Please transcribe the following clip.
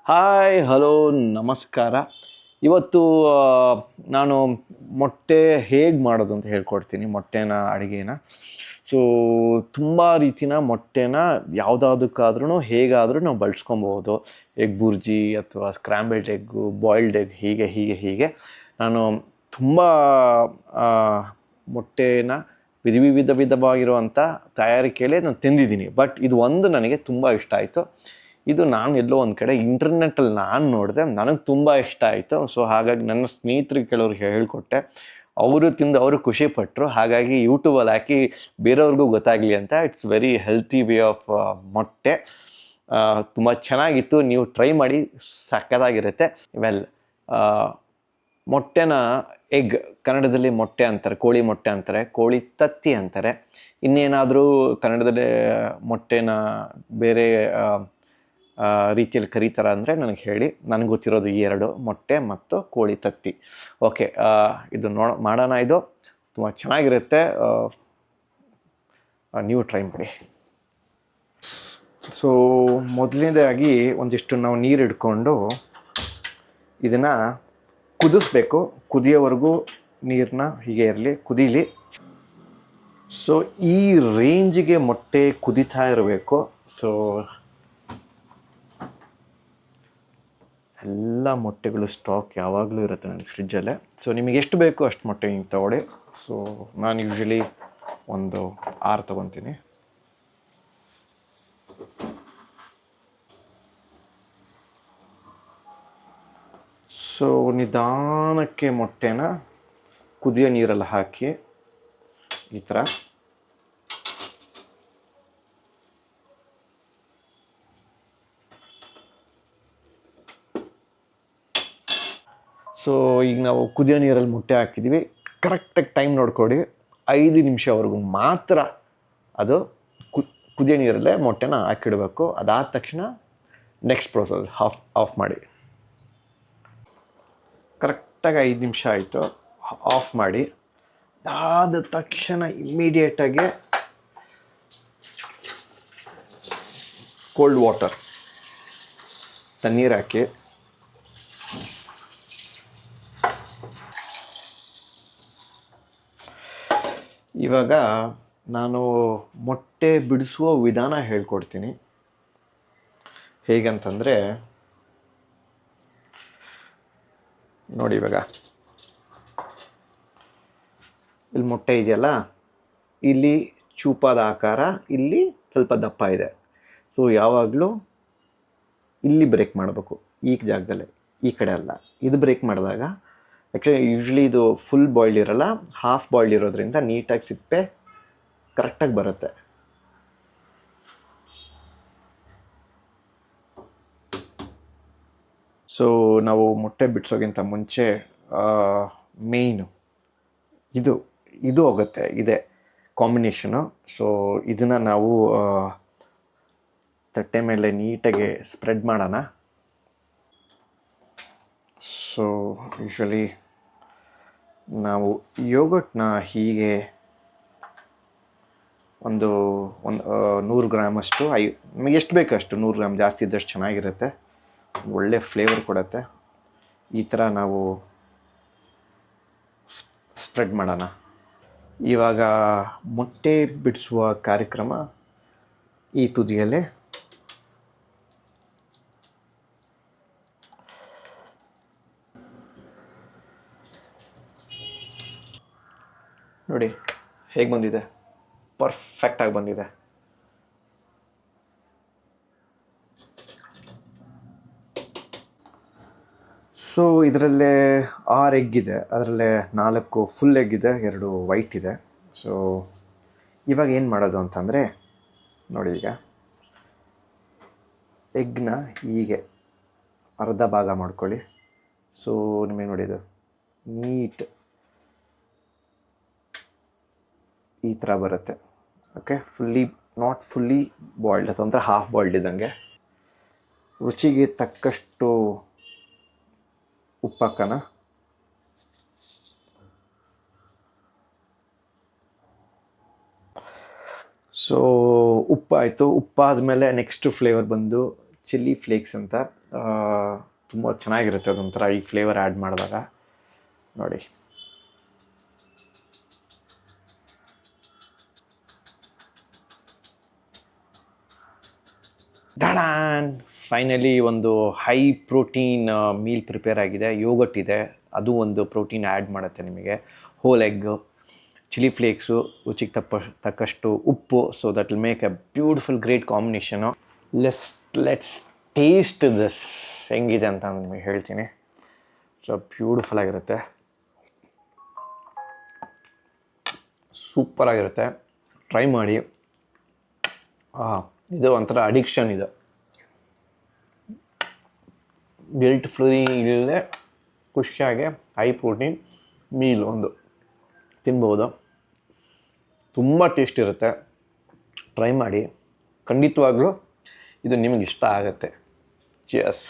Hi hello ನಮಸ್ಕಾರ. ಇವತ್ತು ನಾನು ಮೊಟ್ಟೆ ಹೇಗೆ ಮಾಡೋದು ಅಂತ ಹೇಳ್ಕೊಡ್ತೀನಿ. ಮೊಟ್ಟೆನ ಅಡುಗೆನ ಸೊ ತುಂಬ ರೀತಿಯ ಮೊಟ್ಟೆನ ಯಾವುದಾದಕ್ಕಾದ್ರೂ ಹೇಗಾದರೂ ನಾವು ಬಳಸ್ಕೊಬೋದು. ಎಗ್ ಬುರ್ಜಿ ಅಥವಾ ಸ್ಕ್ರ್ಯಾಂಬಲ್ಡ್ ಎಗ್ಗು, ಬಾಯ್ಲ್ಡ್ ಎಗ್ ಹೀಗೆ ನಾನು ತುಂಬ ಮೊಟ್ಟೆನ ವಿಧವಾಗಿರುವಂಥ ತಯಾರಿಕೆಯಲ್ಲೇ ನಾನು ತಿಂದಿದ್ದೀನಿ. ಬಟ್ ಇದು ಒಂದು ನನಗೆ ತುಂಬ ಇಷ್ಟ ಆಯಿತು. ಇದು ನಾನು ಎಲ್ಲೋ ಒಂದು ಕಡೆ ಇಂಟರ್ನೆಟ್ಟಲ್ಲಿ ನಾನು ನೋಡಿದೆ, ನನಗೆ ತುಂಬ ಇಷ್ಟ ಆಯಿತು. ಸೊ ಹಾಗಾಗಿ ನನ್ನ ಸ್ನೇಹಿತರಿಗೆ ಕೆಲವ್ರಿಗೆ ಹೇಳ್ಕೊಟ್ಟೆ, ಅವರು ತಿಂದು ಅವರು ಖುಷಿಪಟ್ಟರು. ಹಾಗಾಗಿ ಯೂಟ್ಯೂಬಲ್ಲಿ ಹಾಕಿ ಬೇರೆಯವ್ರಿಗೂ ಗೊತ್ತಾಗಲಿ ಅಂತ. It's very healthy way of ಮೊಟ್ಟೆ. ತುಂಬ ಚೆನ್ನಾಗಿತ್ತು, ನೀವು ಟ್ರೈ ಮಾಡಿ, ಸಕ್ಕತ್ತಾಗಿರುತ್ತೆ. ವೆಲ್, ಮೊಟ್ಟೆನ ಎಗ್, ಕನ್ನಡದಲ್ಲಿ ಮೊಟ್ಟೆ ಅಂತಾರೆ, ಕೋಳಿ ಮೊಟ್ಟೆ ಅಂತಾರೆ, ಕೋಳಿ ತತ್ತಿ ಅಂತಾರೆ. ಇನ್ನೇನಾದರೂ ಕನ್ನಡದಲ್ಲಿ ಮೊಟ್ಟೆನ ಬೇರೆ ರೀತಿಯಲ್ಲಿ ಕರೀತಾರ ಅಂದರೆ ನನಗೆ ಹೇಳಿ. ನನಗೆ ಗೊತ್ತಿರೋದು ಈ ಎರಡು, ಮೊಟ್ಟೆ ಮತ್ತು ಕೋಳಿ ತತ್ತಿ. ಓಕೆ, ಇದು ಮಾಡೋಣ. ಇದು ತುಂಬ ಚೆನ್ನಾಗಿರುತ್ತೆ, ನೀವು ಟ್ರೈ ಮಾಡಿ. ಸೊ ಮೊದಲನೇದಾಗಿ ಒಂದಿಷ್ಟು ನಾವು ನೀರು ಇಟ್ಕೊಂಡು ಇದನ್ನು ಕುದಿಸ್ಬೇಕು. ಕುದಿಯೋವರೆಗೂ ನೀರನ್ನ ಹೀಗೆ ಇರಲಿ, ಕುದೀಲಿ. ಸೊ ಈ ರೇಂಜಿಗೆ ಮೊಟ್ಟೆ ಕುದೀತಾ ಇರಬೇಕು. ಸೊ ಎಲ್ಲ ಮೊಟ್ಟೆಗಳು ಸ್ಟಾಕ್ ಯಾವಾಗಲೂ ಇರುತ್ತೆ ನನಗೆ ಫ್ರಿಜ್ಜಲ್ಲೇ. ಸೊ ನಿಮಗೆ ಎಷ್ಟು ಬೇಕು ಅಷ್ಟು ಮೊಟ್ಟೆ ಹಿಂಗೆ ತೊಗೊಳ್ಳಿ. ಸೊ ನಾನು ಯೂಶ್ವಲಿ ಒಂದು 6 ತೊಗೊತೀನಿ. ಸೊ ನಿಧಾನಕ್ಕೆ ಮೊಟ್ಟೆನ ಕುದಿಯೋ ನೀರಲ್ಲಿ ಹಾಕಿ ಈ ಥರ ಸೊ ಈಗ ನಾವು ಕುದಿಯೋ ನೀರಲ್ಲಿ ಮೊಟ್ಟೆ ಹಾಕಿದ್ದೀವಿ. ಕರೆಕ್ಟಾಗಿ ಟೈಮ್ ನೋಡ್ಕೊಡಿ, 5 ನಿಮಿಷವರೆಗೂ ಮಾತ್ರ ಅದು ಕುದಿಯೋ ನೀರಲ್ಲೇ ಮೊಟ್ಟೆನ ಹಾಕಿಡಬೇಕು. ಅದಾದ ತಕ್ಷಣ ನೆಕ್ಸ್ಟ್ ಪ್ರೋಸೆಸ್ ಆಫ್ ಮಾಡಿ. ಕರೆಕ್ಟಾಗಿ 5 ನಿಮಿಷ ಆಯಿತು, ಆಫ್ ಮಾಡಿ. ಅದಾದ ತಕ್ಷಣ ಇಮ್ಮಿಡಿಯೇಟಾಗಿ ಕೋಲ್ಡ್ ವಾಟರ್, ತಣ್ಣೀರು ಹಾಕಿ ಇವಾಗ ನಾನು ಮೊಟ್ಟೆ ಬಿಡಿಸುವ ವಿಧಾನ ಹೇಳ್ಕೊಡ್ತೀನಿ. ಹೇಗಂತಂದರೆ ನೋಡಿ, ಇವಾಗ ಇಲ್ಲಿ ಮೊಟ್ಟೆ ಇದೆಯಲ್ಲ, ಇಲ್ಲಿ ಚೂಪಾದ ಆಕಾರ, ಇಲ್ಲಿ ಸ್ವಲ್ಪ ದಪ್ಪ ಇದೆ. ಸೊ ಯಾವಾಗಲೂ ಇಲ್ಲಿ ಬ್ರೇಕ್ ಮಾಡಬೇಕು, ಈ ಜಾಗದಲ್ಲೇ, ಈ ಕಡೆ ಅಲ್ಲ. ಇದು ಬ್ರೇಕ್ ಮಾಡಿದಾಗ ಆ್ಯಕ್ಚುಲಿ ಯೂಶ್ವಲಿ ಇದು ಫುಲ್ ಬಾಯ್ಲ್ಡ್ ಇರೋಲ್ಲ, ಹಾಫ್ ಬಾಯ್ಲ್ಡ್ ಇರೋದ್ರಿಂದ ನೀಟಾಗಿ ಸಿಪ್ಪೆ ಕರೆಕ್ಟಾಗಿ ಬರುತ್ತೆ. ಸೊ ನಾವು ಮೊಟ್ಟೆ ಬಿಡಿಸೋಕ್ಕಿಂತ ಮುಂಚೆ ಮೇಯ್ನು ಇದು ಹೋಗುತ್ತೆ, ಇದೆ ಕಾಂಬಿನೇಷನು. ಸೊ ಇದನ್ನು ನಾವು ತಟ್ಟೆ ಮೇಲೆ ನೀಟಾಗಿ ಸ್ಪ್ರೆಡ್ ಮಾಡೋಣ. ಸೊ ಯೂಶ್ವಲಿ ನಾವು ಯೋಗಟ್ನ ಹೀಗೆ ಒಂದು 100 ಗ್ರಾಮಷ್ಟು, ನಮಗೆ ಎಷ್ಟು ಬೇಕಷ್ಟು, 100 ಗ್ರಾಮ್, ಜಾಸ್ತಿ ಇದ್ದಷ್ಟು ಚೆನ್ನಾಗಿರುತ್ತೆ, ಒಳ್ಳೆ ಫ್ಲೇವರ್ ಕೊಡುತ್ತೆ. ಈ ಥರ ನಾವು ಸ್ಪ್ರೆಡ್ ಮಾಡೋಣ. ಇವಾಗ ಮೊಟ್ಟೆ ಬಿಡಿಸುವ ಕಾರ್ಯಕ್ರಮ ಈ ತುದಿಯಲ್ಲೇ. ನೋಡಿ ಹೇಗೆ ಬಂದಿದೆ, ಪರ್ಫೆಕ್ಟಾಗಿ ಬಂದಿದೆ. ಸೊ ಇದರಲ್ಲೇ 6 ಎಗ್ ಇದೆ, ಅದರಲ್ಲೇ 4 ಫುಲ್ ಎಗ್ ಇದೆ, 2 ವೈಟ್ ಇದೆ. ಸೊ ಇವಾಗ ಏನು ಮಾಡೋದು ಅಂತಂದರೆ ನೋಡಿ, ಈಗ ಎಗ್ನ ಹೀಗೆ ಅರ್ಧ ಭಾಗ ಮಾಡ್ಕೊಳ್ಳಿ. ಸೊ ನಿಮಗೆ ನೋಡಿದ್ದು ನೀಟ್ ಈ ಥರ ಬರುತ್ತೆ. ಓಕೆ, ನಾಟ್ ಫುಲ್ಲಿ ಬಾಯ್ಲ್ಡ್, ಅಥವಾ ಒಂಥರ ಹಾಫ್ ಬಾಯ್ಲ್ಡ್ ಇದ್ದಂಗೆ. ರುಚಿಗೆ ತಕ್ಕಷ್ಟು ಉಪ್ಪು ಹಾಕೋಣ. ಸೊ ಉಪ್ಪಾಯಿತು. ಉಪ್ಪಾದಮೇಲೆ ನೆಕ್ಸ್ಟ್ ಫ್ಲೇವರ್ ಬಂದು ಚಿಲ್ಲಿ ಫ್ಲೇಕ್ಸ್ ಅಂತ. ತುಂಬ ಚೆನ್ನಾಗಿರುತ್ತೆ ಅದೊಂಥರ ಈ ಫ್ಲೇವರ್ ಆ್ಯಡ್ ಮಾಡಿದಾಗ. ನೋಡಿ ಡಾಡಾನ್, ಫೈನಲಿ ಒಂದು ಹೈ ಪ್ರೋಟೀನ್ ಮೀಲ್ ಪ್ರಿಪೇರ್ ಆಗಿದೆ. ಯೋಗಟ್ ಇದೆ, ಅದು ಒಂದು ಪ್ರೋಟೀನ್ ಆ್ಯಡ್ ಮಾಡುತ್ತೆ ನಿಮಗೆ. ಹೋಲ್ ಎಗ್, ಚಿಲ್ಲಿ ಫ್ಲೇಕ್ಸು, ರುಚಿಗೆ ತಕ್ಕಷ್ಟು ಉಪ್ಪು. So that will make A beautiful great combination. Let's taste this ಹೆಂಗಿದೆ ಅಂತ ನಿಮಗೆ ಹೇಳ್ತೀನಿ. ಸೊ ಬ್ಯೂಟಿಫುಲ್ ಆಗಿರುತ್ತೆ, ಸೂಪರಾಗಿರುತ್ತೆ. ಟ್ರೈ ಮಾಡಿ. ಇದು ಒಂಥರ ಅಡಿಕ್ಷನ್. ಇದು ಗಿಲ್ಟ್ ಫ್ರೀ ಇಲ್ಲದೆ ಖುಷಿಯಾಗಿ ಹೈ ಪ್ರೋಟೀನ್ ಮೀಲ್ ಒಂದು ತಿನ್ಬೋದು. ತುಂಬ ಟೇಸ್ಟ್ ಇರುತ್ತೆ. ಟ್ರೈ ಮಾಡಿ, ಖಂಡಿತವಾಗ್ಲೂ ಇದು ನಿಮಗೆ ಇಷ್ಟ ಆಗುತ್ತೆ. ಚಿಯರ್ಸ್.